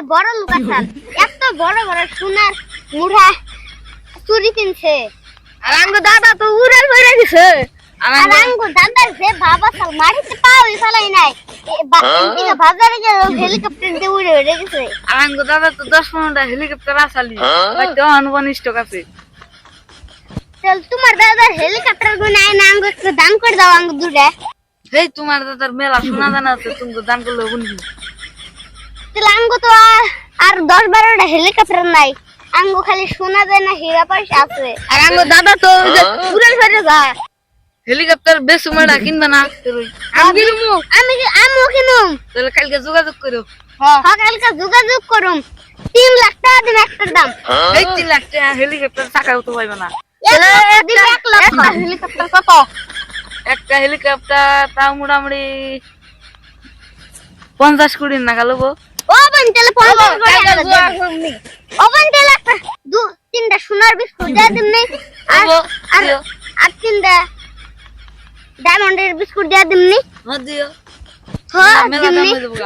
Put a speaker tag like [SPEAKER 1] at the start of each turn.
[SPEAKER 1] যে বড় লোক আছেন এত বড় বড় সোনার মুড়া চুরি কিনছে
[SPEAKER 2] আর আঙ্গ দাদা তো উড়াল হয়ে গেছে
[SPEAKER 1] আর আঙ্গু দাদার যে বাবা সাল মাটিতে পাওই ফেলাই নাই এদিকে বাজারে গেল হেলিকপ্টার দিয়ে উড়ে উড়ে গেছে
[SPEAKER 2] আর আঙ্গ দাদা তো 10-15টা হেলিকপ্টার আসালি হয়তো অনুবনিষ্ট আছে
[SPEAKER 1] চল তোমার দাদার হেলিকপ্টার গুলো নাই না আঙ্গু একটু দান করে দাও আঙ্গু দুটা
[SPEAKER 2] এই তোমার দাদার মেলা সোনা দানা আছে তুমি দান করলে বুঝবি
[SPEAKER 1] চল আঙ্গু তো আর 10-12টা হেলিকপ্টার নাই আঙ্গু খালি সোনা দেয় না হীরা পয়সা আছে
[SPEAKER 2] আর আঙ্গ দাদা তো উড়াল হয়ে যায় হেলিকপ্টার বেশ মেলা কিনবে না
[SPEAKER 1] আমি আমিও কিনুম
[SPEAKER 2] তাহলে কালকে যোগাযোগ করো
[SPEAKER 1] কালকে যোগাযোগ করুম 3 লাখ টাকা দিন একটার দাম
[SPEAKER 2] এই 3 লাখ টাকা হেলিকপ্টার চাকাও তো পাইবে না
[SPEAKER 1] হেলিকপ্টার কত
[SPEAKER 2] একটা হেলিকপ্টার তাও মোটামুটি 50 কোটি টাকা লাগবো
[SPEAKER 1] ও বোন তাহলে 50 ও বোন তাহলে একটা 2-3টা সোনার বিস্কুট দিয়ে দিমনি আর 3টা ডায়মন্ডের বিস্কুট দিয়ে দিমনি
[SPEAKER 2] দিও
[SPEAKER 1] হ্যাঁ
[SPEAKER 2] মেলা দাম
[SPEAKER 1] দিমনি
[SPEAKER 2] হয়ে যাবো